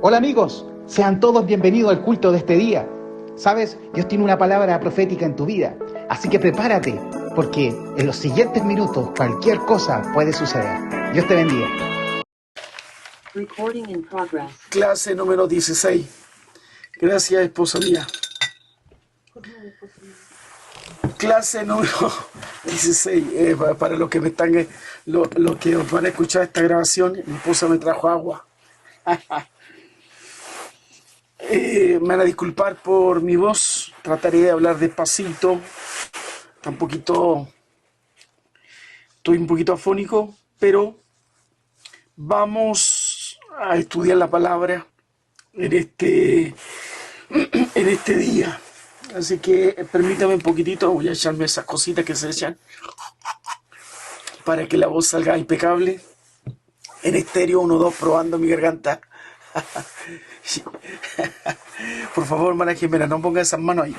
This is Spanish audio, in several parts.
Hola amigos, sean todos bienvenidos al culto de este día. Sabes, Dios tiene una palabra profética en tu vida, así que prepárate, porque en los siguientes minutos cualquier cosa puede suceder. Dios te bendiga. Recording in progress. Clase número 16. Gracias, esposa mía. Clase número 16. Para los que me están, los que van a escuchar esta grabación, mi esposa me trajo agua. Me van a disculpar por mi voz. Trataré de hablar despacito. Estoy un poquito afónico, pero vamos a estudiar la palabra en este día. Así que permítame un poquitito, voy a echarme esas cositas que se echan para que la voz salga impecable. En estéreo 1, 2, probando mi garganta. Por favor, hermana Jimena, no ponga esas manos ahí.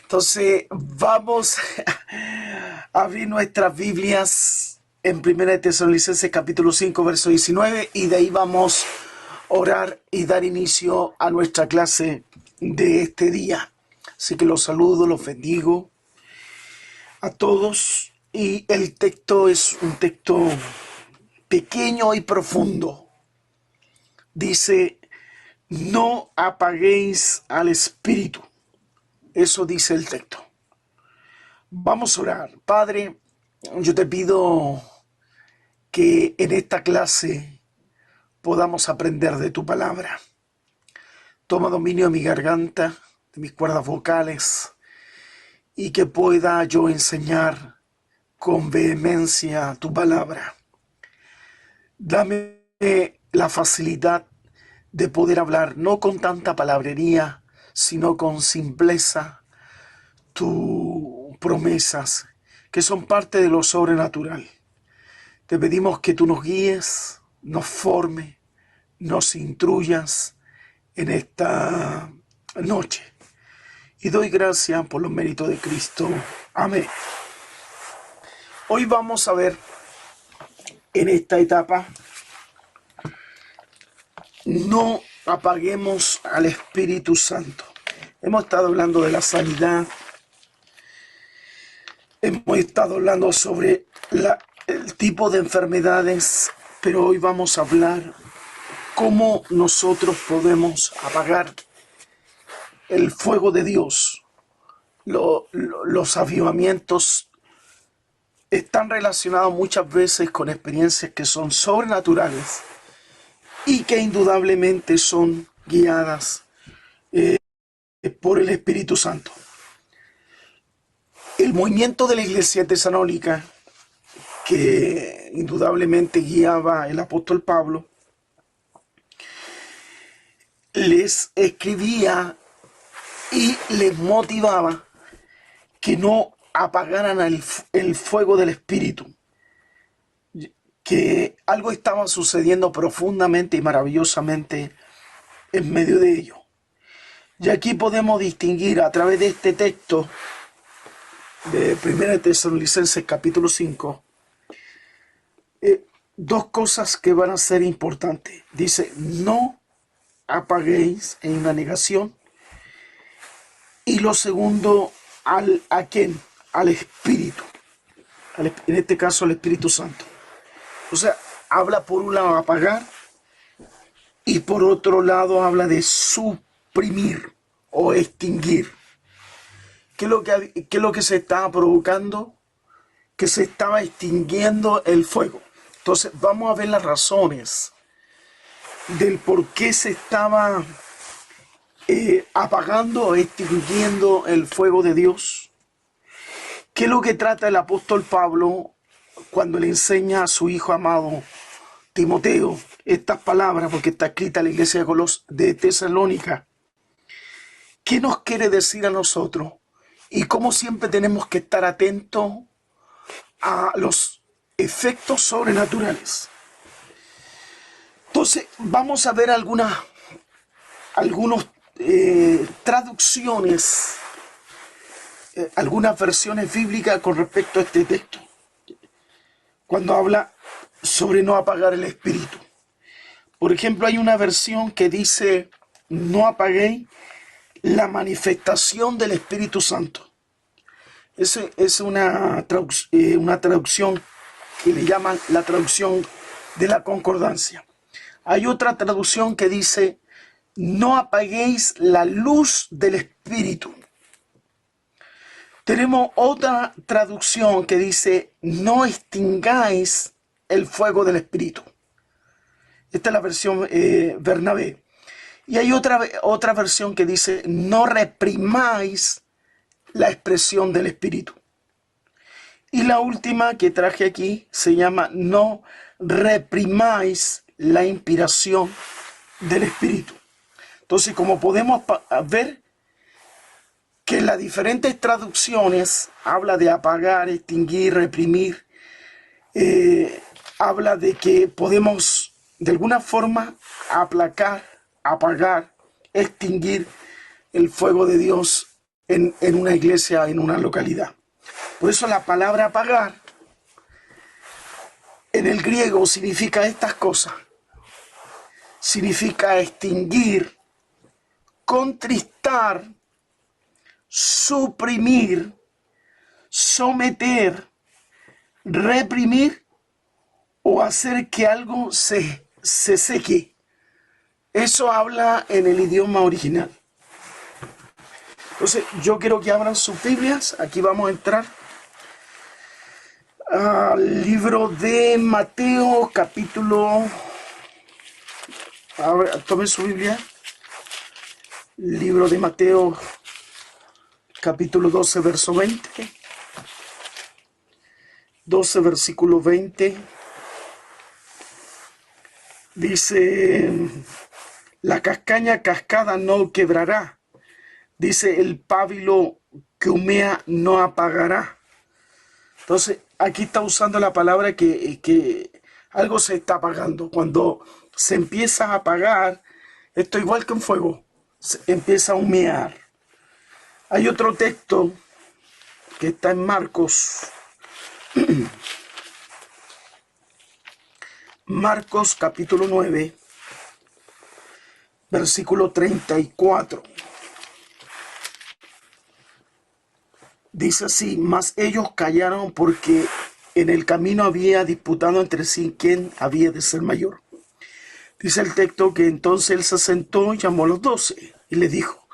Entonces, vamos a abrir nuestras Biblias en 1 Tesalonicenses capítulo 5, verso 19, y de ahí vamos a orar y dar inicio a nuestra clase de este día. Así que los saludo, los bendigo a todos. Y el texto es un texto pequeño y profundo. Dice, no apaguéis al espíritu. Eso dice el texto. Vamos a orar. Padre, yo te pido que en esta clase podamos aprender de tu palabra. Toma dominio de mi garganta, de mis cuerdas vocales, y que pueda yo enseñar con vehemencia tu palabra. Dame la facilidad de poder hablar, no con tanta palabrería, sino con simpleza, tus promesas, que son parte de lo sobrenatural. Te pedimos que tú nos guíes, nos formes, nos instruyas en esta noche. Y doy gracias por los méritos de Cristo. Amén. Hoy vamos a ver en esta etapa, no apaguemos al Espíritu Santo. Hemos estado hablando de la sanidad. Hemos estado hablando sobre el tipo de enfermedades, pero hoy vamos a hablar cómo nosotros podemos apagar el fuego de Dios. Los avivamientos están relacionados muchas veces con experiencias que son sobrenaturales y que indudablemente son guiadas por el Espíritu Santo. El movimiento de la iglesia tesalónica, que indudablemente guiaba el apóstol Pablo, les escribía y les motivaba que no apagaran el fuego del Espíritu, que algo estaba sucediendo profundamente y maravillosamente en medio de ello. Y aquí podemos distinguir a través de este texto de 1 Tesalonicenses capítulo 5, dos cosas que van a ser importantes. Dice, no apaguéis en una negación. Y lo segundo, ¿a quién? Al Espíritu. En este caso, al Espíritu Santo. O sea, habla por un lado apagar y por otro lado habla de suprimir o extinguir. ¿Qué es lo que se estaba provocando? Que se estaba extinguiendo el fuego. Entonces, vamos a ver las razones del por qué se estaba apagando o extinguiendo el fuego de Dios. ¿Qué es lo que trata el apóstol Pablo cuando le enseña a su hijo amado Timoteo estas palabras? Porque está escrita en la iglesia de Tesalónica. ¿Qué nos quiere decir a nosotros? Y cómo siempre tenemos que estar atentos a los efectos sobrenaturales. Entonces, vamos a ver algunas traducciones, algunas versiones bíblicas con respecto a este texto, cuando habla sobre no apagar el espíritu. Por ejemplo, hay una versión que dice, no apaguéis la manifestación del Espíritu Santo. Esa es una traducción que le llaman la traducción de la concordancia. Hay otra traducción que dice, no apaguéis la luz del Espíritu. Tenemos otra traducción que dice, no extingáis el fuego del Espíritu. Esta es la versión Bernabé. Y hay otra versión que dice, no reprimáis la expresión del Espíritu. Y la última que traje aquí se llama, no reprimáis la inspiración del Espíritu. Entonces, como podemos ver, que las diferentes traducciones habla de apagar, extinguir, reprimir, habla de que podemos de alguna forma aplacar, apagar, extinguir el fuego de Dios en una iglesia, en una localidad. Por eso la palabra apagar en el griego significa estas cosas. Significa extinguir, contristar, suprimir, someter, reprimir o hacer que algo se seque. Eso habla en el idioma original. Entonces, yo quiero que abran sus Biblias. Aquí vamos a entrar al libro de Mateo, capítulo... Tomen su Biblia. Libro de Mateo, capítulo 12, verso 20. 12, versículo 20. Dice, la castaña cascada no quebrará. Dice, el pábilo que humea no apagará. Entonces, aquí está usando la palabra que algo se está apagando. Cuando se empieza a apagar, esto igual que un fuego, se empieza a humear. Hay otro texto que está en Marcos. Marcos capítulo 9, versículo 34. Dice así, mas ellos callaron porque en el camino había disputado entre sí quién había de ser mayor. Dice el texto que entonces él se sentó y llamó a los 12 y les dijo,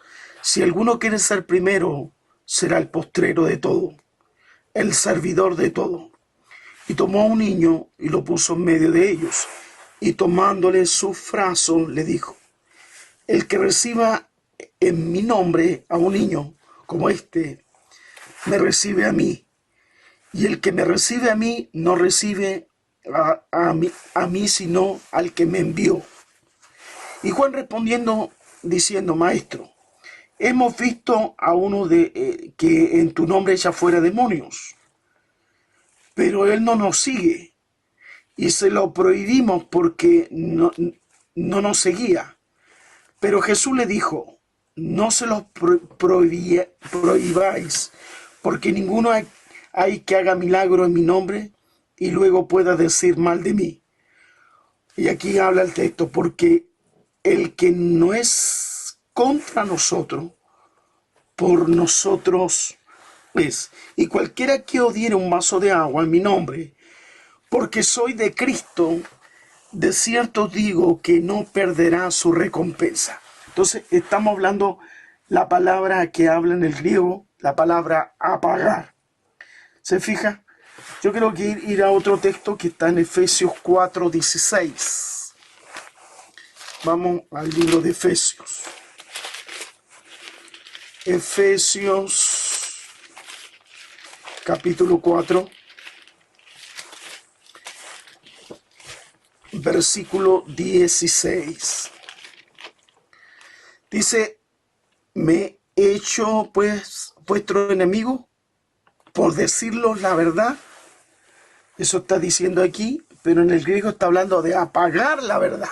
si alguno quiere ser primero, será el postrero de todo, el servidor de todo. Y tomó a un niño y lo puso en medio de ellos, y tomándole su brazo le dijo, el que reciba en mi nombre a un niño como este, me recibe a mí, y el que me recibe a mí no recibe a mí sino al que me envió. Y Juan respondiendo diciendo, maestro, hemos visto a uno que en tu nombre echa fuera demonios, pero él no nos sigue y se lo prohibimos porque no nos seguía. Pero Jesús le dijo, no se los prohibáis, porque ninguno hay que haga milagro en mi nombre y luego pueda decir mal de mí. Y aquí habla el texto, porque el que no es contra nosotros, por nosotros es. Y cualquiera que odiere un vaso de agua en mi nombre, porque soy de Cristo, de cierto digo que no perderá su recompensa. Entonces estamos hablando la palabra que habla en el griego, la palabra apagar. ¿Se fija? Yo quiero ir a otro texto que está en Efesios 4:16. Vamos al libro de Efesios. Efesios capítulo 4. Versículo 16. Dice, me he hecho pues vuestro enemigo por decirlos la verdad. Eso está diciendo aquí, pero en el griego está hablando de apagar la verdad.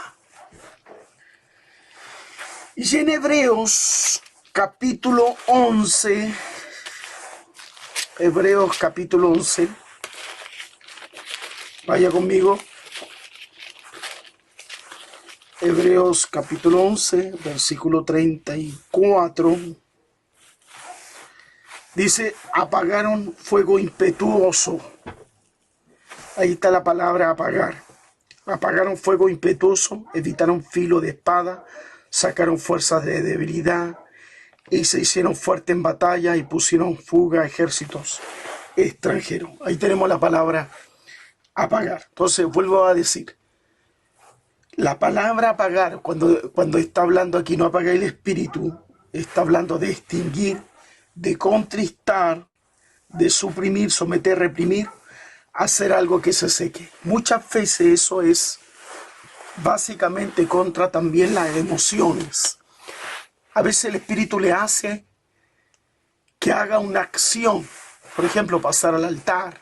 Y en Hebreos capítulo 11, Hebreos capítulo 11, vaya conmigo. Hebreos capítulo 11, versículo 34. Dice, apagaron fuego impetuoso. Ahí está la palabra apagar. Apagaron fuego impetuoso, evitaron filo de espada, sacaron fuerzas de debilidad y se hicieron fuertes en batalla y pusieron fuga a ejércitos extranjeros. Ahí tenemos la palabra apagar. Entonces vuelvo a decir, la palabra apagar, cuando está hablando aquí, no apagar el espíritu, está hablando de extinguir, de contristar, de suprimir, someter, reprimir, hacer algo que se seque. Muchas veces eso es básicamente contra también las emociones. A veces el espíritu le hace que haga una acción, por ejemplo, pasar al altar,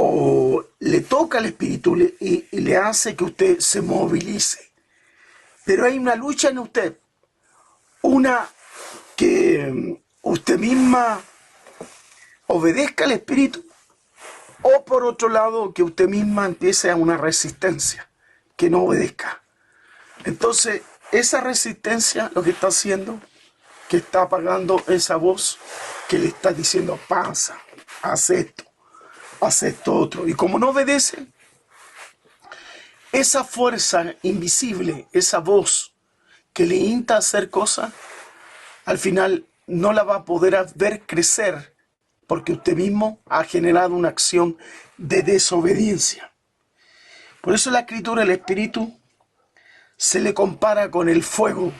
o le toca al espíritu y le hace que usted se movilice. Pero hay una lucha en usted, una que usted misma obedezca al espíritu, o por otro lado que usted misma empiece a una resistencia, que no obedezca. Entonces esa resistencia lo que está haciendo, que está apagando esa voz que le está diciendo, pasa, haz esto otro. Y como no obedece, esa fuerza invisible, esa voz que le insta a hacer cosas, al final no la va a poder ver crecer, porque usted mismo ha generado una acción de desobediencia. Por eso en la Escritura el espíritu se le compara con el fuego.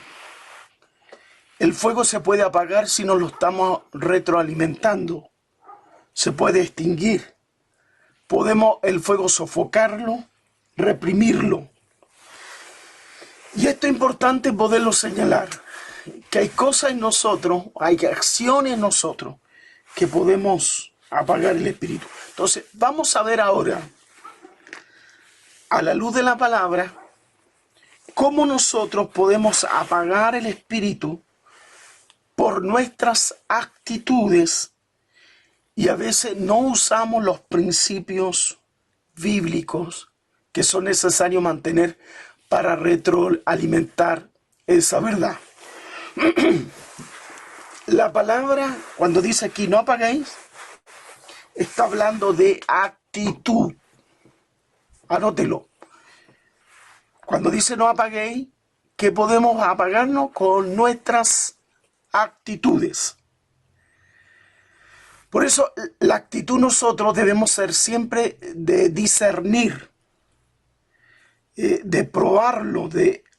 El fuego se puede apagar si no lo estamos retroalimentando. Se puede extinguir. Podemos el fuego sofocarlo, reprimirlo. Y esto es importante poderlo señalar, que hay cosas en nosotros, hay acciones en nosotros que podemos apagar el espíritu. Entonces, vamos a ver ahora, a la luz de la palabra, cómo nosotros podemos apagar el espíritu por nuestras actitudes, y a veces no usamos los principios bíblicos que son necesarios mantener para retroalimentar esa verdad. La palabra, cuando dice aquí no apaguéis, está hablando de actitud. Anótelo. Cuando dice no apaguéis, ¿qué podemos apagarnos? Con nuestras actitudes. Por eso la actitud nosotros debemos ser siempre de discernir, de probarlo,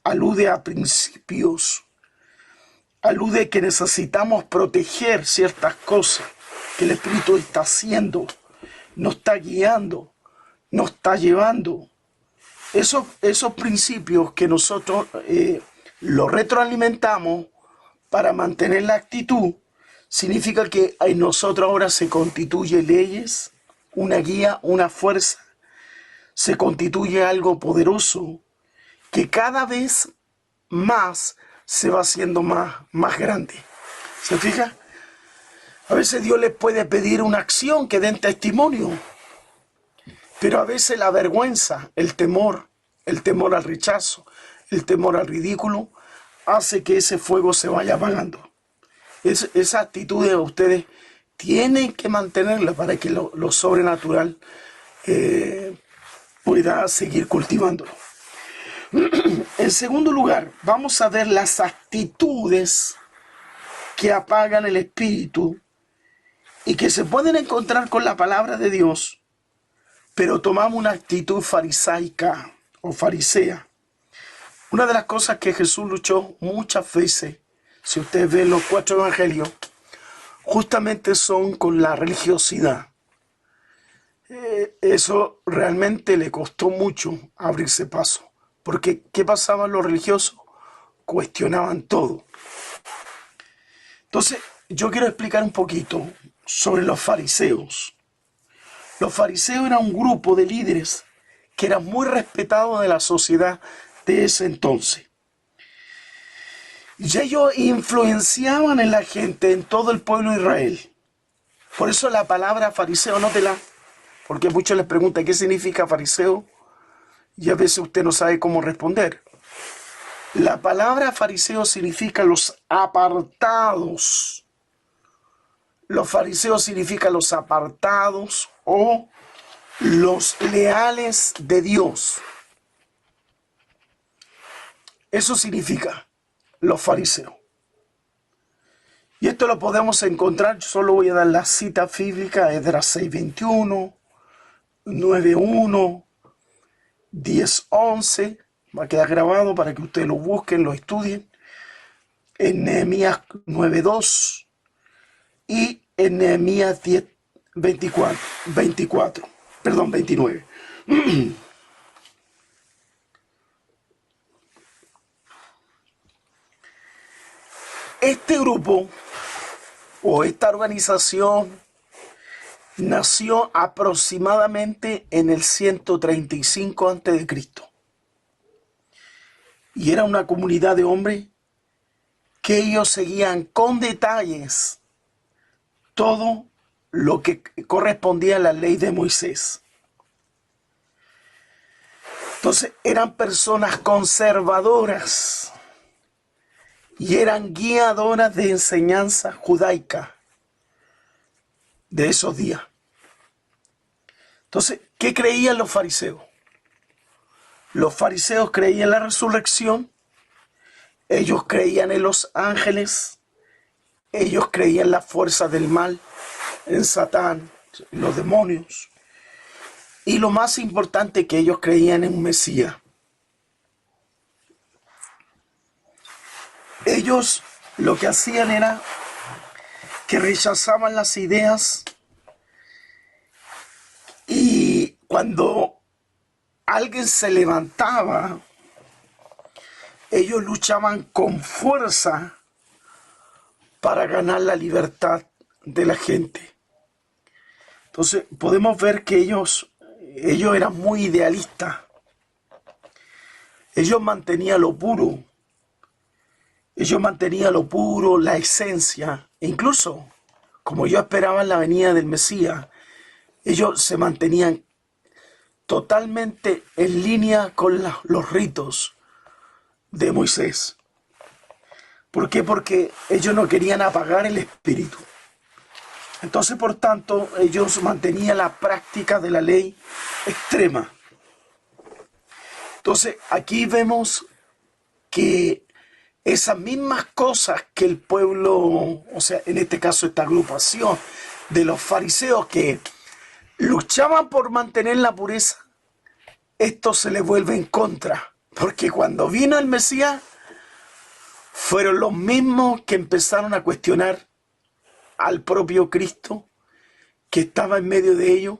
alude a principios, alude que necesitamos proteger ciertas cosas que el Espíritu está haciendo, nos está guiando, nos está llevando. Esos principios que nosotros los retroalimentamos para mantener la actitud, significa que en nosotros ahora se constituye leyes, una guía, una fuerza, se constituye algo poderoso que cada vez más se va haciendo más grande. ¿Se fija? A veces Dios les puede pedir una acción que den testimonio, pero a veces la vergüenza, el temor al rechazo, el temor al ridículo, hace que ese fuego se vaya apagando. Esa actitud de ustedes tienen que mantenerla para que lo sobrenatural pueda seguir cultivándolo. En segundo lugar, vamos a ver las actitudes que apagan el espíritu y que se pueden encontrar con la palabra de Dios, pero tomamos una actitud farisaica o farisea. Una de las cosas que Jesús luchó muchas veces, si ustedes ven los 4 evangelios, justamente son con la religiosidad. Eso realmente le costó mucho abrirse paso. Porque, ¿qué pasaban los religiosos? Cuestionaban todo. Entonces, yo quiero explicar un poquito sobre los fariseos. Los fariseos eran un grupo de líderes que eran muy respetados de la sociedad de ese entonces. Y ellos influenciaban en la gente, en todo el pueblo de Israel. Por eso la palabra fariseo, nótela, porque muchos les preguntan qué significa fariseo. y a veces usted no sabe cómo responder. La palabra fariseo significa los apartados. Los fariseos significan los apartados o los leales de Dios. Eso significa los fariseos. Y esto lo podemos encontrar, yo solo voy a dar la cita bíblica, Esdras 6:21, 9:1, 10:11, va a quedar grabado para que ustedes lo busquen, lo estudien, en Nehemías 9:2 y en Nehemías 29. Este grupo o esta organización nació aproximadamente en el 135 a.C. Y era una comunidad de hombres que ellos seguían con detalles todo lo que correspondía a la ley de Moisés. Entonces eran personas conservadoras y eran guiadoras de enseñanza judaica de esos días. Entonces, ¿qué creían los fariseos? Los fariseos creían en la resurrección, ellos creían en los ángeles, ellos creían en la fuerza del mal, en Satán, en los demonios. Y lo más importante, que ellos creían en un Mesías. Ellos lo que hacían era que rechazaban las ideas, y cuando alguien se levantaba, ellos luchaban con fuerza para ganar la libertad de la gente. Entonces podemos ver que ellos eran muy idealistas. Ellos mantenían lo puro. Ellos mantenían lo puro, la esencia. E incluso, como ellos esperaban la venida del Mesías, ellos se mantenían totalmente en línea con los ritos de Moisés. ¿Por qué? Porque ellos no querían apagar el espíritu. Entonces, por tanto, ellos mantenían la práctica de la ley extrema. Entonces, aquí vemos que esas mismas cosas que el pueblo, o sea, en este caso esta agrupación de los fariseos que luchaban por mantener la pureza, esto se les vuelve en contra. Porque cuando vino el Mesías, fueron los mismos que empezaron a cuestionar al propio Cristo, que estaba en medio de ellos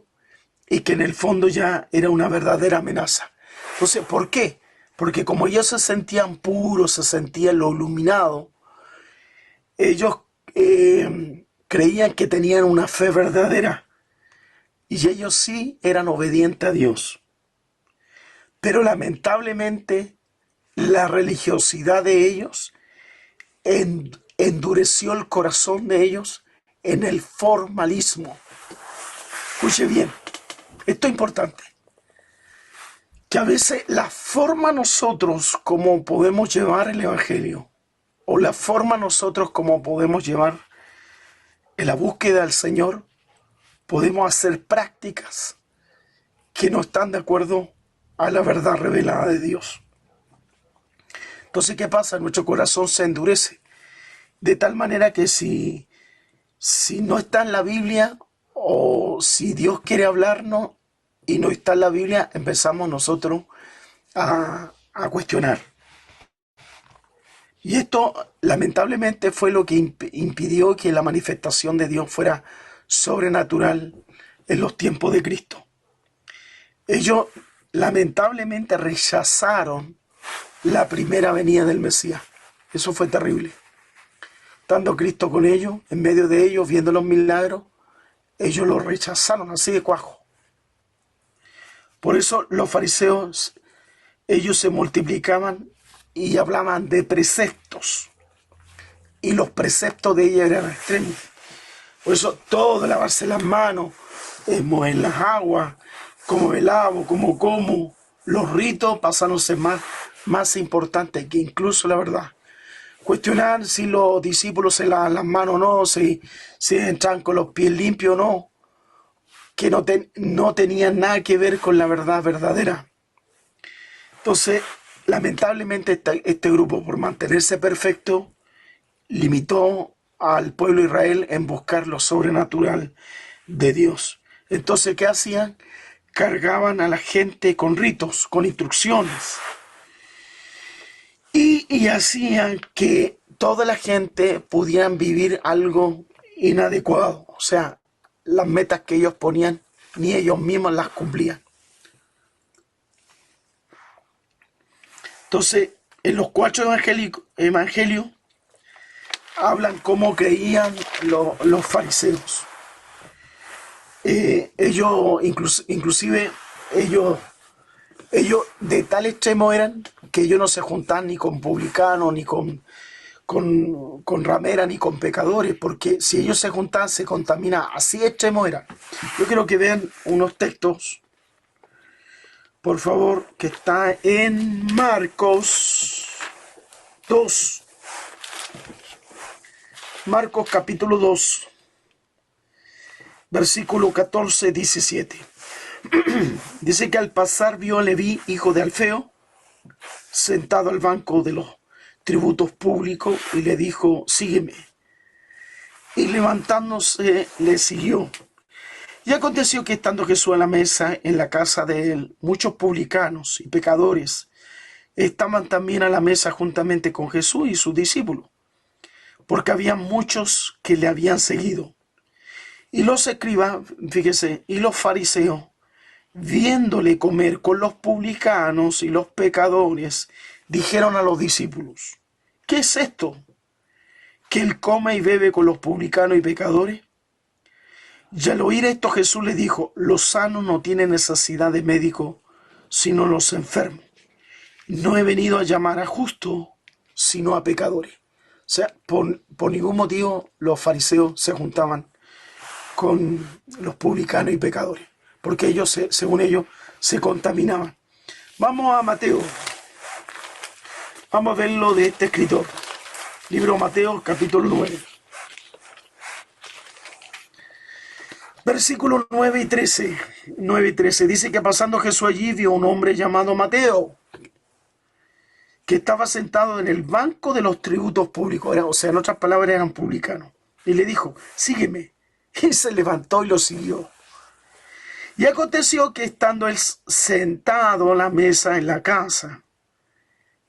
y que en el fondo ya era una verdadera amenaza. Entonces, ¿por qué? Porque como ellos se sentían puros, se sentían lo iluminado, ellos creían que tenían una fe verdadera y ellos sí eran obedientes a Dios. Pero lamentablemente la religiosidad de ellos endureció el corazón de ellos en el formalismo. Escuche bien, esto es importante. Que a veces la forma nosotros como podemos llevar el Evangelio, o la forma nosotros como podemos llevar en la búsqueda del Señor, podemos hacer prácticas que no están de acuerdo a la verdad revelada de Dios. Entonces, ¿qué pasa? Nuestro corazón se endurece. De tal manera que si no está en la Biblia, o si Dios quiere hablarnos y no está en la Biblia, empezamos nosotros a cuestionar. Y esto lamentablemente fue lo que impidió que la manifestación de Dios fuera sobrenatural en los tiempos de Cristo. Ellos lamentablemente rechazaron la primera venida del Mesías. Eso fue terrible. Estando Cristo con ellos, en medio de ellos, viendo los milagros, ellos lo rechazaron así de cuajo. Por eso los fariseos, ellos se multiplicaban y hablaban de preceptos. Y los preceptos de ellos eran extremos. Por eso todo, lavarse las manos, mover las aguas, cómo me lavo, cómo como. Los ritos pasaron a ser más importantes que incluso la verdad. Cuestionar si los discípulos se lavan las manos o no, si entran con los pies limpios o no, que no tenían nada que ver con la verdad verdadera. Entonces, lamentablemente este grupo, por mantenerse perfecto, limitó al pueblo de Israel en buscar lo sobrenatural de Dios. Entonces, ¿qué hacían? Cargaban a la gente con ritos, con instrucciones, y hacían que toda la gente pudieran vivir algo inadecuado. O sea, las metas que ellos ponían, ni ellos mismos las cumplían. Entonces, en los 4 evangelios hablan cómo creían los fariseos. Ellos, inclusive, ellos de tal extremo eran que ellos no se juntaban ni con publicanos, ni con rameras, ni con pecadores, porque si ellos se juntaban, se contaminaban. Así extremo eran. Yo quiero que vean unos textos, por favor, que está en Marcos 2. Marcos capítulo 2, versículo 14-17. Dice que al pasar vio a Leví, hijo de Alfeo, sentado al banco de los tributos públicos, y le dijo: sígueme. Y levantándose le siguió. Y aconteció que estando Jesús a la mesa en la casa de él, muchos publicanos y pecadores estaban también a la mesa juntamente con Jesús y sus discípulos, porque había muchos que le habían seguido. Y los escribas, fíjese, y los fariseos, viéndole comer con los publicanos y los pecadores, dijeron a los discípulos: ¿qué es esto? ¿Que él come y bebe con los publicanos y pecadores? Y al oír esto Jesús le dijo: los sanos no tienen necesidad de médico, sino los enfermos. No he venido a llamar a justos, sino a pecadores. O sea, por ningún motivo los fariseos se juntaban con los publicanos y pecadores, porque ellos, según ellos, se contaminaban. Vamos a Mateo. Vamos a ver lo de este escritor. Libro de Mateo, capítulo 9. Versículos 9 y 13. 9 y 13. Dice que pasando Jesús allí vio a un hombre llamado Mateo, que estaba sentado en el banco de los tributos públicos. O sea, en otras palabras, eran publicanos. Y le dijo: sígueme. Y se levantó y lo siguió. Y aconteció que estando él sentado a la mesa en la casa,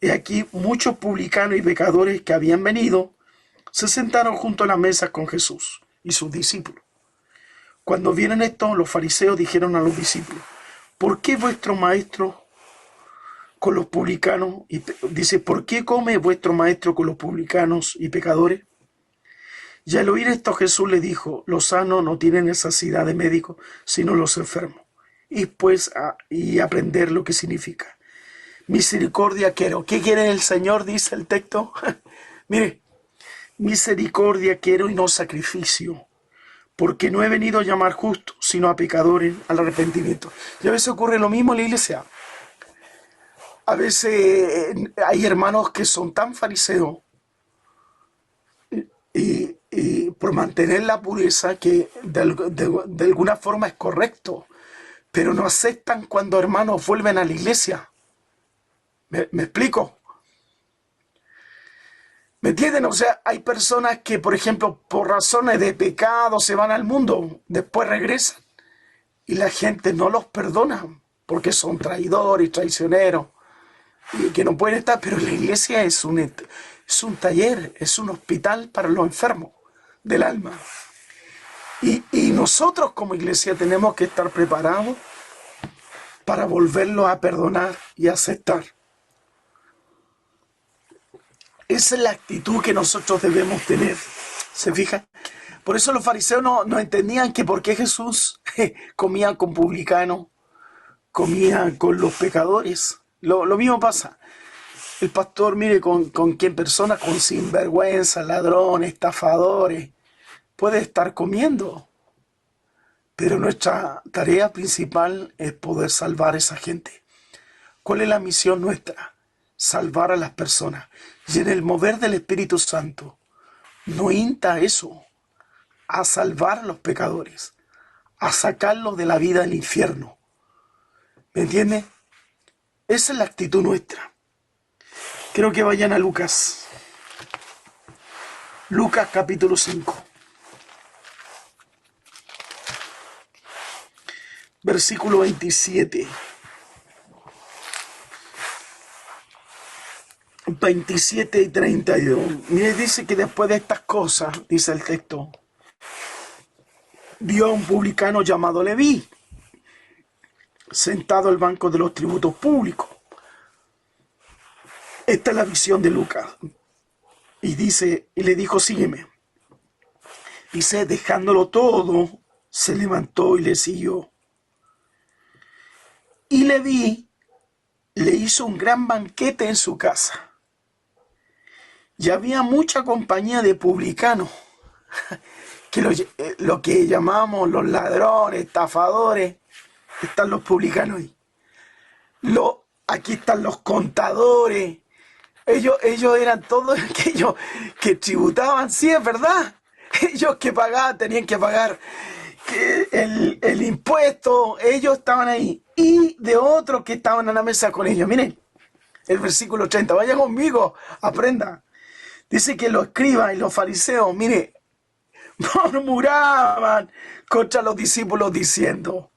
y aquí muchos publicanos y pecadores que habían venido, se sentaron junto a la mesa con Jesús y sus discípulos. Cuando vieron esto, los fariseos dijeron a los discípulos: ¿por qué vuestro maestro con los publicanos? Dice: ¿por qué come vuestro maestro con los publicanos y pecadores? Y al oír esto Jesús le dijo: los sanos no tienen necesidad de médico, sino los enfermos. Y pues y aprender lo que significa. Misericordia quiero. ¿Qué quiere el Señor? Dice el texto. Mire, misericordia quiero y no sacrificio, porque no he venido a llamar justos, sino a pecadores al arrepentimiento. Y a veces ocurre lo mismo en la iglesia. A veces hay hermanos que son tan fariseos y por mantener la pureza, que de alguna forma es correcto, pero no aceptan cuando hermanos vuelven a la iglesia. ¿Me explico? ¿Me entienden? O sea, hay personas que, por ejemplo, por razones de pecado se van al mundo, después regresan y la gente no los perdona porque son traidores y traicioneros y que no pueden estar. Pero la iglesia es un taller, es un hospital para los enfermos del alma. Y nosotros como iglesia tenemos que estar preparados para volverlos a perdonar y aceptar. Esa es la actitud que nosotros debemos tener. ¿Se fijan? Por eso los fariseos no entendían que por qué Jesús comía con publicanos, comía con los pecadores. Lo mismo pasa. El pastor, mire, con qué personas, con sinvergüenza, ladrones, estafadores, puede estar comiendo. Pero nuestra tarea principal es poder salvar a esa gente. ¿Cuál es la misión nuestra? Salvar a las personas. Y en el mover del Espíritu Santo nos insta eso, a salvar a los pecadores, a sacarlos de la vida del infierno. ¿Me entiendes? Esa es la actitud nuestra. Quiero que vayan a Lucas. Lucas capítulo 5. Versículo 27. 27 y 32. Mire, dice que después de estas cosas, dice el texto, vio a un publicano llamado Leví, sentado al banco de los tributos públicos. Esta es la visión de Lucas. Y dice, y le dijo, sígueme. Dice, dejándolo todo, se levantó y le siguió. Y Leví le hizo un gran banquete en su casa. Y había mucha compañía de publicanos, que lo que llamamos los ladrones, estafadores, están los publicanos ahí. Aquí están los contadores. Ellos eran todos aquellos que tributaban, sí, es verdad. Ellos que pagaban, tenían que pagar el impuesto, ellos estaban ahí. Y de otros que estaban a la mesa con ellos. Miren, el versículo 30, vaya conmigo, aprenda. Dice que los escribas y los fariseos, mire, murmuraban contra los discípulos diciendo,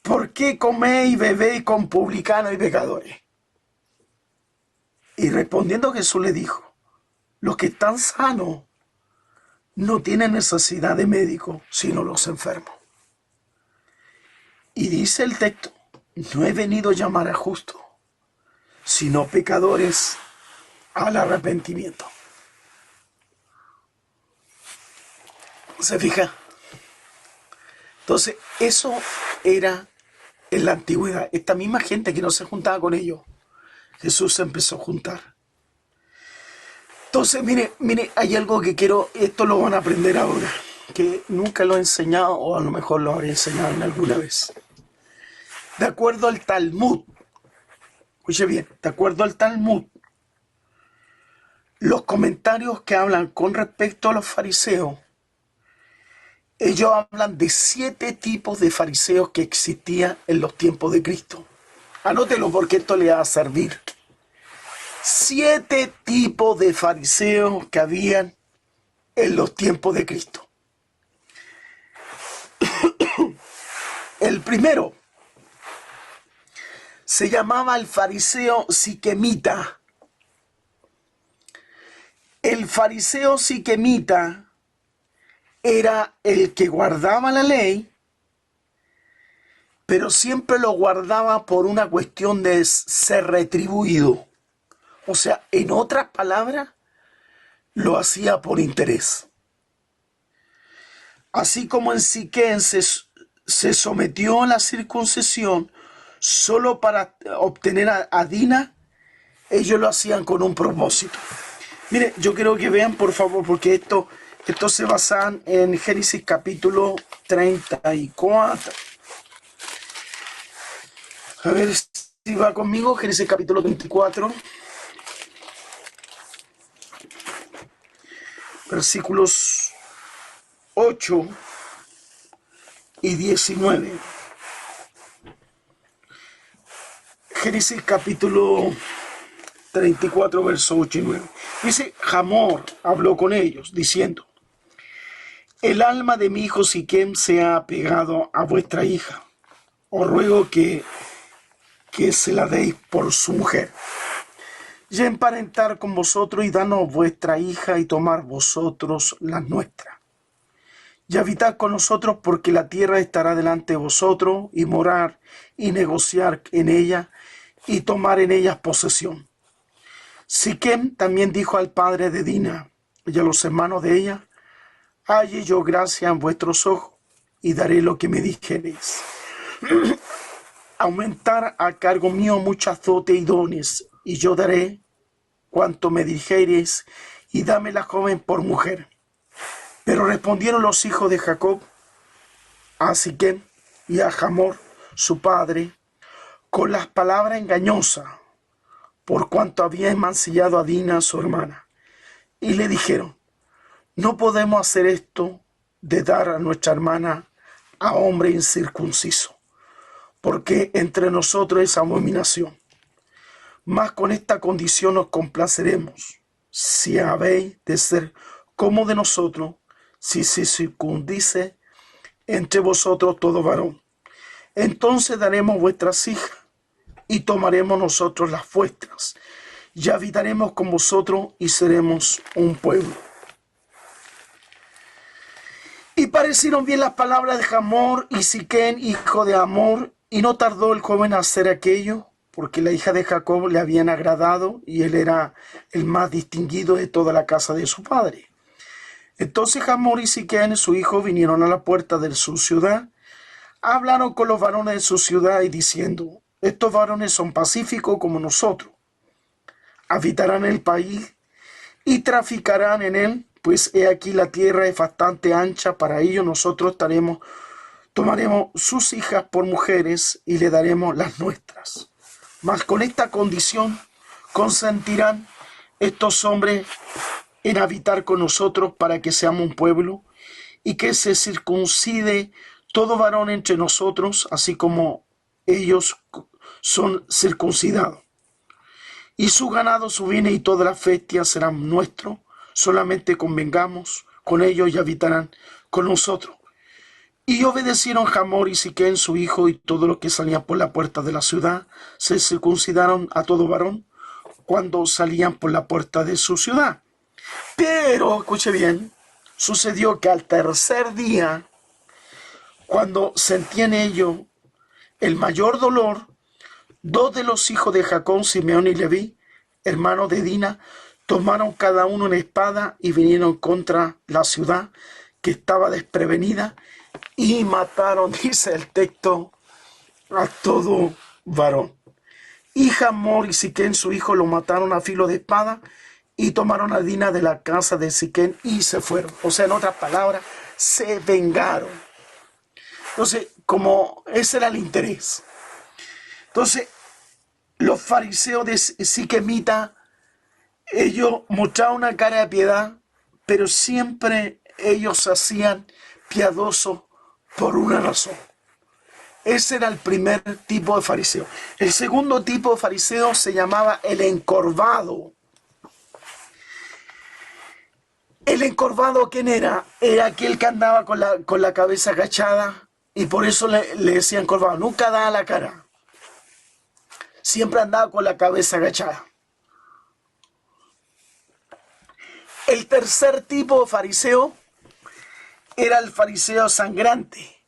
¿por qué coméis y bebéis con publicanos y pecadores? Y respondiendo Jesús le dijo, los que están sanos no tienen necesidad de médico, sino los enfermos. Y dice el texto, no he venido a llamar a justos, sino pecadores al arrepentimiento. ¿Se fija? Entonces, eso era en la antigüedad. Esta misma gente que no se juntaba con ellos, Jesús se empezó a juntar. Entonces, mire, hay algo que quiero, esto lo van a aprender ahora, que nunca lo he enseñado, o a lo mejor lo habré enseñado en alguna vez. De acuerdo al Talmud, escuche bien, de acuerdo al Talmud, los comentarios que hablan con respecto a los fariseos, ellos hablan de 7 tipos de fariseos que existían en los tiempos de Cristo. Anótelo porque esto le va a servir. 7 tipos de fariseos que habían en los tiempos de Cristo. El primero se llamaba el fariseo siquemita. El fariseo siquemita era el que guardaba la ley, pero siempre lo guardaba por una cuestión de ser retribuido. O sea, en otras palabras, lo hacía por interés. Así como en Siquén se sometió a la circuncisión solo para obtener a Dina, ellos lo hacían con un propósito. Mire, yo quiero que vean, por favor, porque esto se basa en Génesis capítulo 34. A ver si va conmigo, Génesis capítulo 34. Versículos 8 y 19. Génesis capítulo 34, versos 8 y 9. Dice, Hamor habló con ellos, diciendo, el alma de mi hijo Siquem se ha apegado a vuestra hija. Os ruego que se la deis por su mujer. Y emparentar con vosotros y danos vuestra hija y tomar vosotros la nuestra. Y habitad con nosotros porque la tierra estará delante de vosotros y morar y negociar en ella y tomar en ellas posesión. Siquem también dijo al padre de Dina y a los hermanos de ella, halle yo gracia en vuestros ojos y daré lo que me dijereis. Aumentar a cargo mío muchas dotes y dones, y yo daré cuanto me dijereis, y dame la joven por mujer. Pero respondieron los hijos de Jacob a Siquem y a Hamor, su padre, con las palabras engañosas, por cuanto había mancillado a Dina, su hermana. Y le dijeron, no podemos hacer esto de dar a nuestra hermana a hombre incircunciso, porque entre nosotros es abominación. Mas con esta condición nos complaceremos, si habéis de ser como de nosotros, si se circundice entre vosotros todo varón. Entonces daremos vuestras hijas y tomaremos nosotros las vuestras, y habitaremos con vosotros y seremos un pueblo. Y parecieron bien las palabras de Hamor y Siquén, hijo de Hamor, y no tardó el joven a hacer aquello, porque la hija de Jacob le habían agradado, y él era el más distinguido de toda la casa de su padre. Entonces Hamor y Siquén, su hijo, vinieron a la puerta de su ciudad, hablaron con los varones de su ciudad, y diciendo, estos varones son pacíficos como nosotros, habitarán el país y traficarán en él, pues he aquí la tierra es bastante ancha para ello. Nosotros tomaremos sus hijas por mujeres y le daremos las nuestras. Mas con esta condición consentirán estos hombres en habitar con nosotros para que seamos un pueblo y que se circuncide todo varón entre nosotros, así como ellos son circuncidados. Y su ganado, su bienes y todas las bestias serán nuestros. Solamente convengamos con ellos y habitarán con nosotros. Y obedecieron Hamor y Siquén, su hijo, y todo lo que salía por la puerta de la ciudad. Se circuncidaron a todo varón cuando salían por la puerta de su ciudad. Pero, escuche bien, sucedió que al tercer día, cuando sentían ellos el mayor dolor, dos de los hijos de Jacob, Simeón y Leví, hermanos de Dina, tomaron cada uno una espada y vinieron contra la ciudad que estaba desprevenida y mataron, dice el texto, a todo varón. Y Hamor y Siquén, su hijo, lo mataron a filo de espada y tomaron a Dina de la casa de Siquén y se fueron. O sea, en otras palabras, se vengaron. Entonces, como ese era el interés. Entonces, los fariseos de Siquemita, ellos mostraban una cara de piedad, pero siempre ellos se hacían piadosos por una razón. Ese era el primer tipo de fariseo. El segundo tipo de fariseo se llamaba el encorvado. El encorvado, ¿quién era? Era aquel que andaba con la cabeza agachada, y por eso le decían encorvado. Nunca daba la cara. Siempre andaba con la cabeza agachada. El tercer tipo de fariseo era el fariseo sangrante,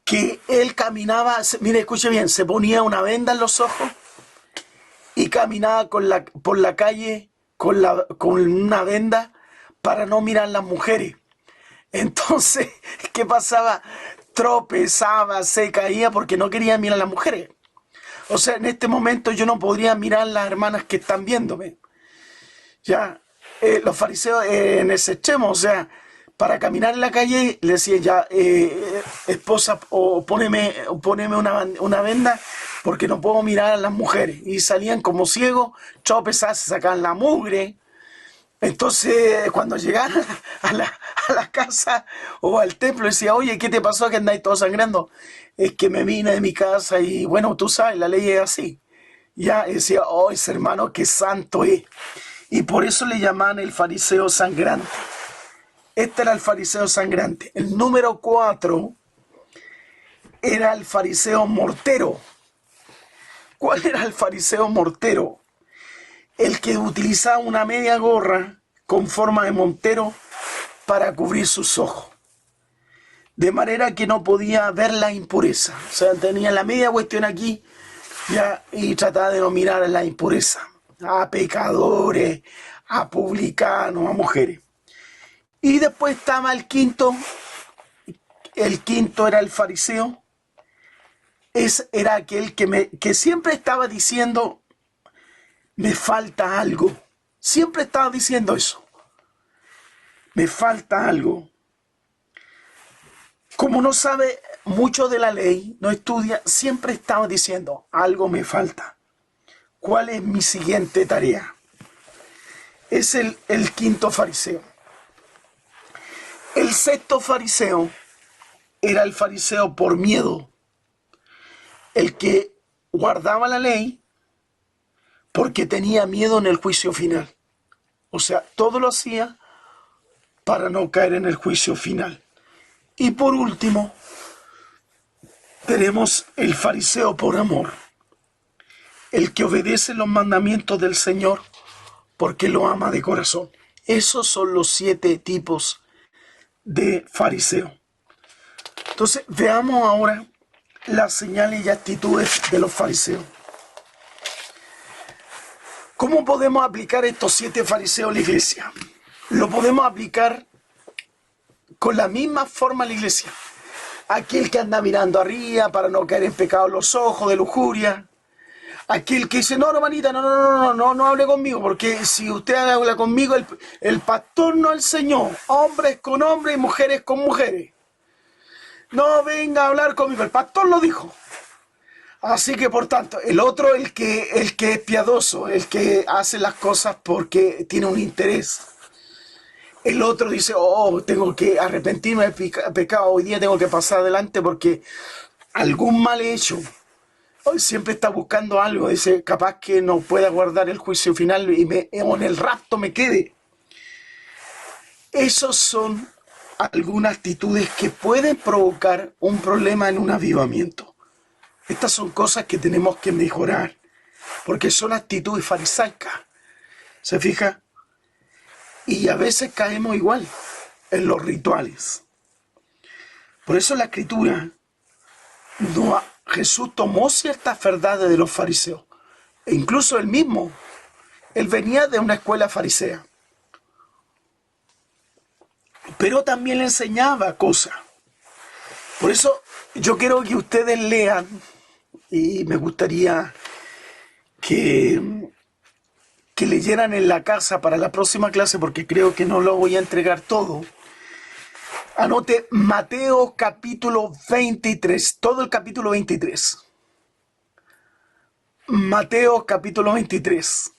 que él caminaba, mire, escuche bien, se ponía una venda en los ojos y caminaba por la calle con una venda para no mirar las mujeres. Entonces, ¿qué pasaba? Tropezaba, se caía porque no quería mirar a las mujeres. O sea, en este momento yo no podría mirar a las hermanas que están viéndome. Ya, los fariseos en ese extremo, o sea, para caminar en la calle le decían ya, esposa, o poneme una venda porque no puedo mirar a las mujeres. Y salían como ciegos, tropezaban, se sacaban la mugre. Entonces, cuando llegaron a la casa o al templo, decía, oye, ¿qué te pasó que andáis todos sangrando? Es que me vine de mi casa y, bueno, tú sabes, la ley es así. Ya, y decía, oh, ese hermano, qué santo es. Y por eso le llamaban el fariseo sangrante. Este era el fariseo sangrante. El número 4 era el fariseo mortero. ¿Cuál era el fariseo mortero? El que utilizaba una media gorra con forma de montero para cubrir sus ojos, de manera que no podía ver la impureza. O sea, tenía la media cuestión aquí ya, y trataba de no mirar la impureza a pecadores, a publicanos, a mujeres. Y después estaba el quinto era el fariseo. Era aquel que siempre estaba diciendo, me falta algo. Siempre estaba diciendo eso. Me falta algo. como no sabe mucho de la ley, no estudia, siempre estaba diciendo, algo me falta. ¿Cuál es mi siguiente tarea? Es el quinto fariseo. El sexto fariseo era el fariseo por miedo, el que guardaba la ley porque tenía miedo en el juicio final. O sea, todo lo hacía para no caer en el juicio final. Y por último, tenemos el fariseo por amor, el que obedece los mandamientos del Señor porque lo ama de corazón. Esos son los 7 tipos de fariseo. Entonces, veamos ahora las señales y actitudes de los fariseos. ¿Cómo podemos aplicar estos 7 fariseos a la iglesia? Lo podemos aplicar con la misma forma a la iglesia. Aquel que anda mirando arriba para no caer en pecado los ojos, de lujuria. Aquel que dice, no, hermanita, no hable conmigo, porque si usted habla conmigo, el pastor no el Señor. Hombres con hombres y mujeres con mujeres. No venga a hablar conmigo, el pastor lo dijo. Así que, por tanto, el otro, el que es piadoso, el que hace las cosas porque tiene un interés. El otro dice, tengo que arrepentirme del pecado, hoy día tengo que pasar adelante porque algún mal he hecho. Hoy siempre está buscando algo, dice, capaz que no pueda guardar el juicio final y en el rapto me quede. Esos son algunas actitudes que pueden provocar un problema en un avivamiento. Estas son cosas que tenemos que mejorar, porque son actitudes farisaicas. ¿Se fija? Y a veces caemos igual en los rituales. Por eso la Escritura, Jesús tomó ciertas verdades de los fariseos. E incluso él mismo, él venía de una escuela farisea. Pero también le enseñaba cosas. Por eso yo quiero que ustedes lean, y me gustaría que leyeran en la casa para la próxima clase, porque creo que no lo voy a entregar todo. Anote Mateo capítulo 23, todo el capítulo 23. Mateo capítulo 23.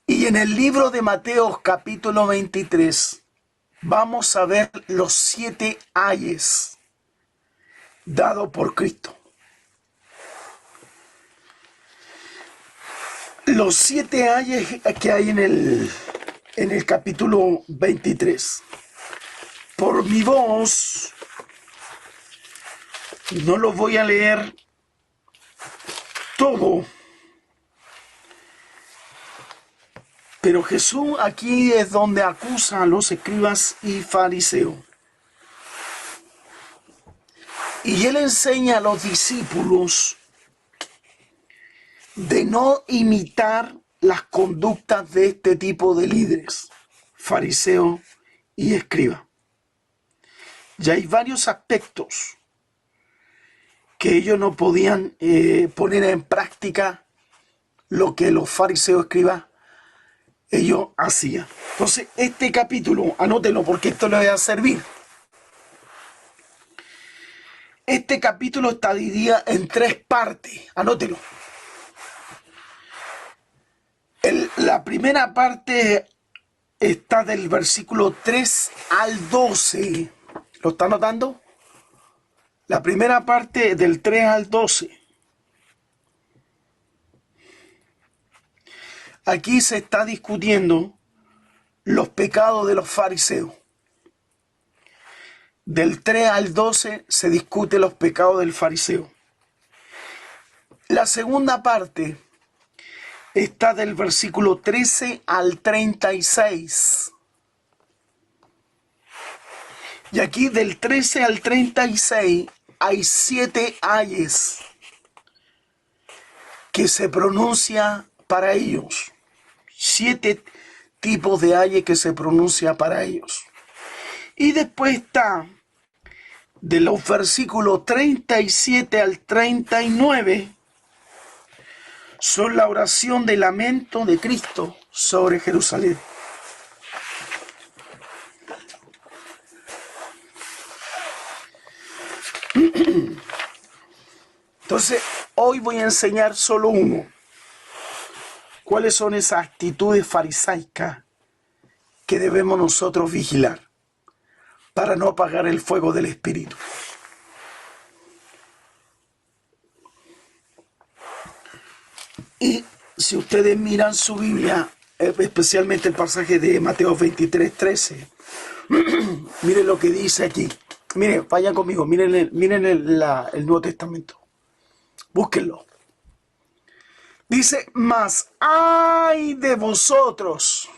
Y en el libro de Mateo capítulo 23 vamos a ver los 7 ayes dados por Cristo. Los 7 ayes que hay en el capítulo 23. Por mi voz, no lo voy a leer todo. Pero Jesús aquí es donde acusa a los escribas y fariseos. Y él enseña a los discípulos de no imitar las conductas de este tipo de líderes, fariseos y escribas. Y hay varios aspectos que ellos no podían poner en práctica lo que los fariseos y escribas ellos hacían. Entonces, este capítulo, anótenlo porque esto le va a servir. Este capítulo está dividido en 3 partes. Anótelo. La primera parte está del versículo 3 al 12. ¿Lo está notando? La primera parte del 3 al 12. Aquí se está discutiendo los pecados de los fariseos. Del 3 al 12 se discute los pecados del fariseo. La segunda parte está del versículo 13 al 36. Y aquí del 13 al 36 hay 7 ayes que se pronuncia para ellos. 7 tipos de ayes que se pronuncia para ellos. Y después está de los versículos 37 al 39, son la oración de lamento de Cristo sobre Jerusalén. Entonces, hoy voy a enseñar solo uno. ¿Cuáles son esas actitudes farisaicas que debemos nosotros vigilar para no apagar el fuego del Espíritu? Y si ustedes miran su Biblia, especialmente el pasaje de Mateo 23:13, miren lo que dice aquí. Miren, vayan conmigo, miren el Nuevo Testamento. Búsquenlo. Dice, mas ay de vosotros,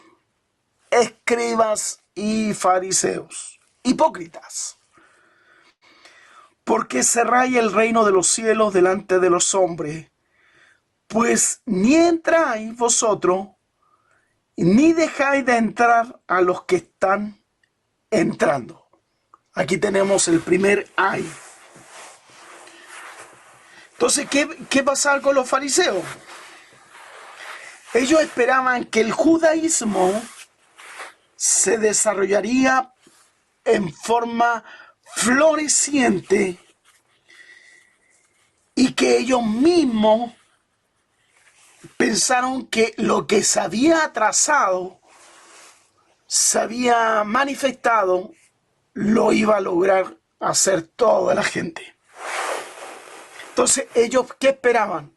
escribas y fariseos, hipócritas, porque cerráis el reino de los cielos delante de los hombres, pues ni entráis vosotros, ni dejáis de entrar a los que están entrando. Aquí tenemos el primer ay. Entonces, ¿qué pasaba con los fariseos? Ellos esperaban que el judaísmo se desarrollaría en forma floreciente y que ellos mismos pensaron que lo que se había trazado, se había manifestado, lo iba a lograr hacer toda la gente. Entonces, ¿ellos qué esperaban?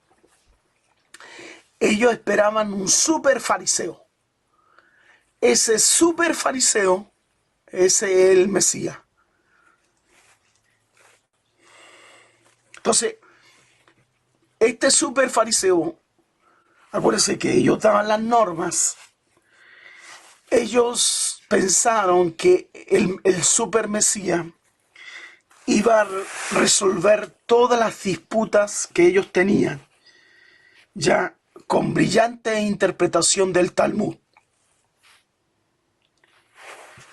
Ellos esperaban un super fariseo. Ese super fariseo, ese es el Mesías. Entonces, este super fariseo, acuérdense que ellos daban las normas. Ellos pensaron que el super Mesías iba a resolver todas las disputas que ellos tenían, ya con brillante interpretación del Talmud.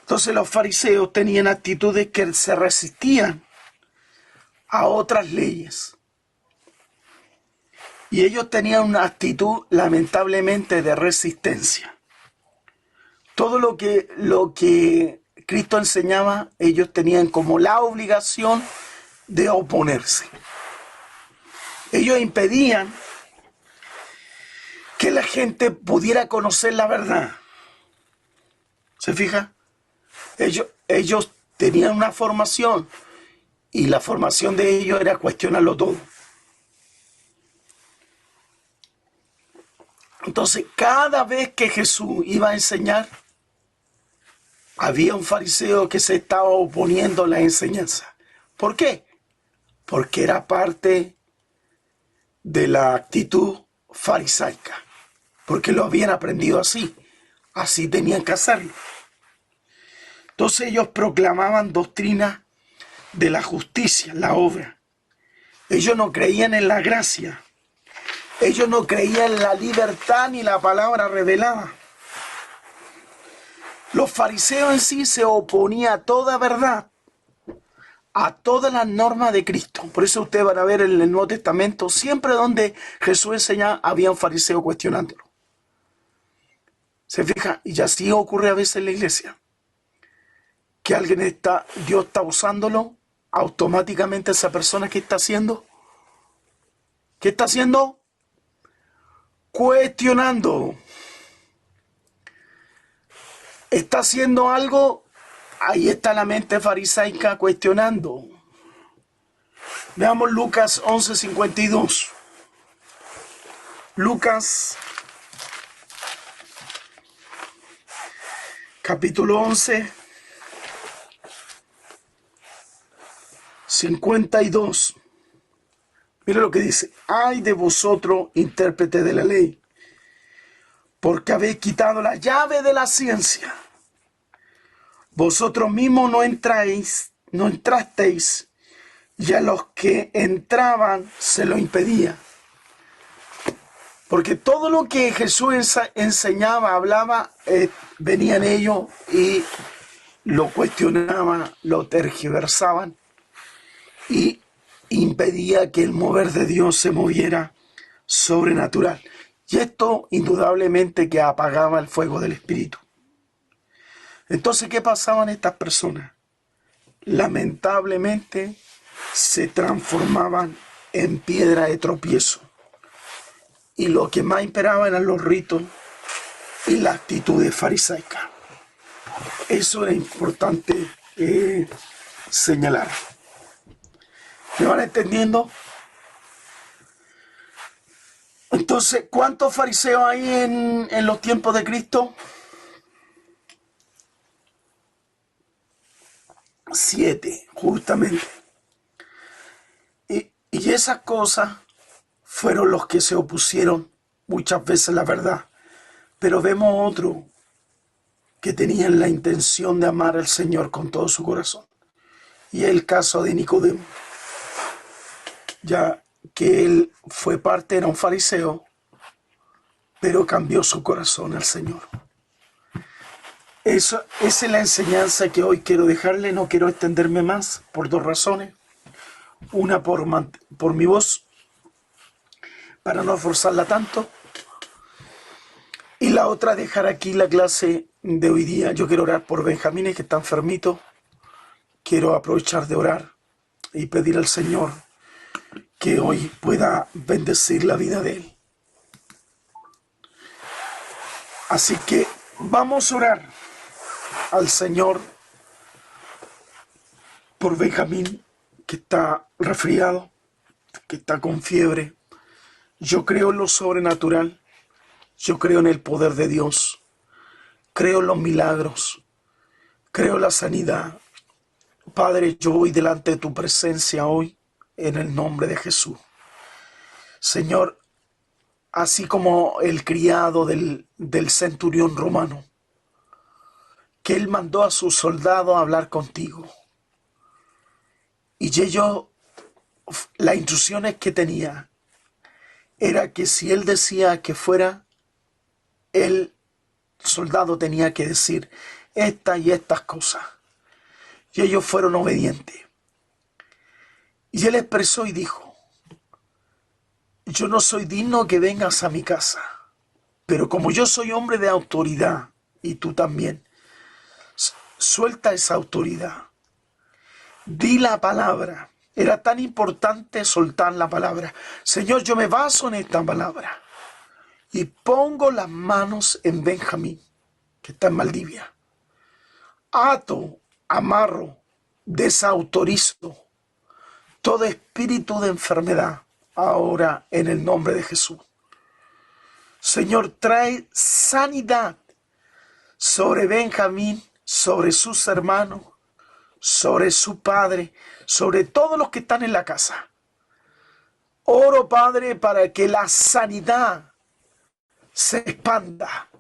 Entonces los fariseos tenían actitudes que se resistían a otras leyes. Y ellos tenían una actitud lamentablemente de resistencia. Todo lo que Cristo enseñaba, ellos tenían como la obligación de oponerse. Ellos impedían que la gente pudiera conocer la verdad. ¿Se fija? Ellos tenían una formación y la formación de ellos era cuestionarlo todo. Entonces, cada vez que Jesús iba a enseñar, había un fariseo que se estaba oponiendo a la enseñanza. ¿Por qué? Porque era parte de la actitud farisaica. Porque lo habían aprendido así. Así tenían que hacerlo. Entonces ellos proclamaban doctrina de la justicia, la obra. Ellos no creían en la gracia. Ellos no creían en la libertad ni la palabra revelada. Los fariseos en sí se oponían a toda verdad, a todas las normas de Cristo. Por eso ustedes van a ver en el Nuevo Testamento, siempre donde Jesús enseñaba, había un fariseo cuestionándolo. ¿Se fija? Y así ocurre a veces en la iglesia. Que Dios está usándolo, automáticamente esa persona que está haciendo, ¿qué está haciendo? Cuestionando. Está haciendo algo, ahí está la mente farisaica cuestionando. Veamos Lucas 11:52. Lucas capítulo 11, 52. Mira lo que dice. Ay de vosotros, intérprete de la ley, porque habéis quitado la llave de la ciencia. Vosotros mismos no entrasteis, y a los que entraban se lo impedía. Porque todo lo que Jesús enseñaba, hablaba, venían ellos y lo cuestionaban, lo tergiversaban y impedía que el mover de Dios se moviera sobrenatural. Y esto indudablemente que apagaba el fuego del Espíritu. Entonces, ¿qué pasaban estas personas? Lamentablemente se transformaban en piedra de tropiezo. Y lo que más imperaba eran los ritos y la actitud farisaica. Eso era importante señalar. ¿Me van entendiendo? Entonces, ¿cuántos fariseos hay en los tiempos de Cristo? 7, justamente. Y esas cosas fueron los que se opusieron muchas veces a la verdad. Pero vemos otro que tenían la intención de amar al Señor con todo su corazón. Y es el caso de Nicodemo. Ya que él fue parte, era un fariseo, pero cambió su corazón al Señor. Esa es la enseñanza que hoy quiero dejarle. No quiero extenderme más por 2 razones. Una por mi voz, para no forzarla tanto. Y la otra, dejar aquí la clase de hoy día. Yo quiero orar por Benjamín, que está enfermito. Quiero aprovechar de orar y pedir al Señor que hoy pueda bendecir la vida de él. Así que vamos a orar al Señor por Benjamín, que está resfriado, que está con fiebre. Yo creo en lo sobrenatural, yo creo en el poder de Dios, creo en los milagros, creo en la sanidad. Padre, yo voy delante de tu presencia hoy en el nombre de Jesús. Señor, así como el criado del centurión romano, que él mandó a sus soldados a hablar contigo. Y ellos, las instrucciones que tenía, era que si él decía que fuera, el soldado tenía que decir estas y estas cosas. Y ellos fueron obedientes. Y él expresó y dijo: yo no soy digno que vengas a mi casa, pero como yo soy hombre de autoridad, y tú también, suelta esa autoridad. Di la palabra. Era tan importante soltar la palabra. Señor, yo me baso en esta palabra y pongo las manos en Benjamín, que está en Valdivia. Ato, amarro, desautorizo todo espíritu de enfermedad ahora en el nombre de Jesús. Señor, trae sanidad sobre Benjamín, sobre sus hermanos, sobre su padre, sobre todos los que están en la casa. Oro, Padre, para que la sanidad se expanda.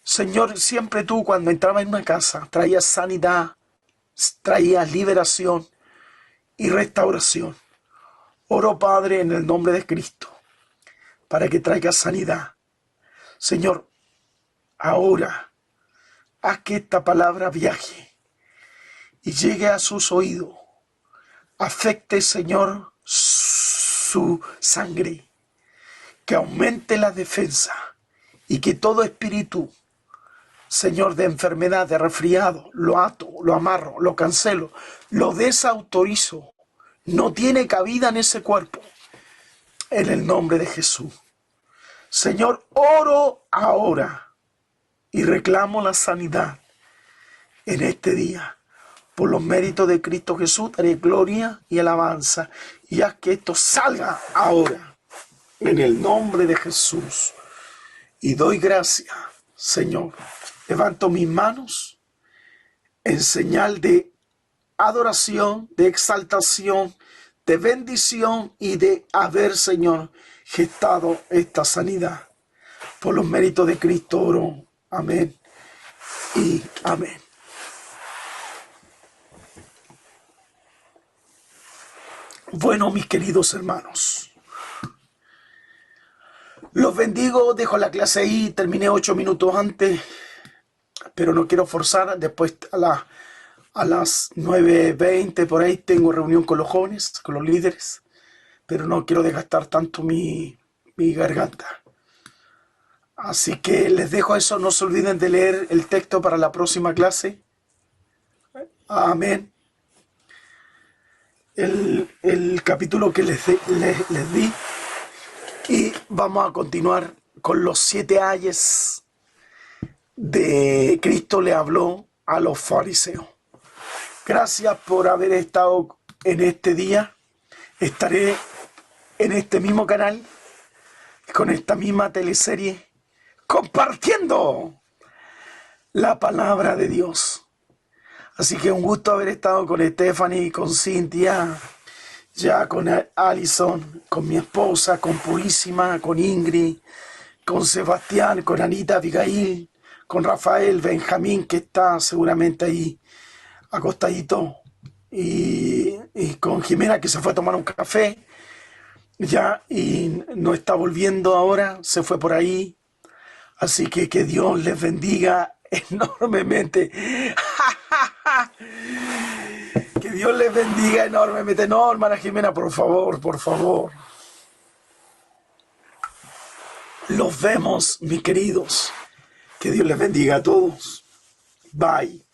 Señor, siempre tú cuando entrabas en una casa traías sanidad, traías liberación y restauración. Oro, Padre, en el nombre de Cristo, para que traiga sanidad. Señor, ahora haz que esta palabra viaje y llegue a sus oídos. Afecte, Señor, su sangre, que aumente la defensa y que todo espíritu, Señor, de enfermedad, de resfriado, lo ato, lo amarro, lo cancelo, lo desautorizo. No tiene cabida en ese cuerpo. En el nombre de Jesús. Señor, oro ahora y reclamo la sanidad en este día. Por los méritos de Cristo Jesús, daré gloria y alabanza. Y haz que esto salga ahora. En el nombre de Jesús. Y doy gracias, Señor. Levanto mis manos en señal de adoración, de exaltación, de bendición y de haber, Señor, gestado esta sanidad. Por los méritos de Cristo oro. Amén y amén. Bueno, mis queridos hermanos, los bendigo, dejo la clase ahí, terminé 8 minutos antes, pero no quiero forzar. Después a las 9:20 por ahí tengo reunión con los jóvenes, con los líderes, pero no quiero desgastar tanto mi garganta. Así que les dejo eso, no se olviden de leer el texto para la próxima clase. Amén. el capítulo que les di y vamos a continuar con los 7 ayes de Cristo le habló a los fariseos. Gracias por haber estado en este día. Estaré en este mismo canal, con esta misma teleserie, compartiendo la palabra de Dios. Así que un gusto haber estado con Stephanie, con Cintia, ya con Alison, con mi esposa, con Purísima, con Ingrid, con Sebastián, con Anita, Abigail, con Rafael, Benjamín, que está seguramente ahí acostadito, y con Jimena, que se fue a tomar un café ya y no está volviendo ahora, se fue por ahí. Así que Dios les bendiga enormemente. Que Dios les bendiga enormemente. No, hermana Jimena, por favor, por favor. Los vemos, mis queridos. Que Dios les bendiga a todos. Bye.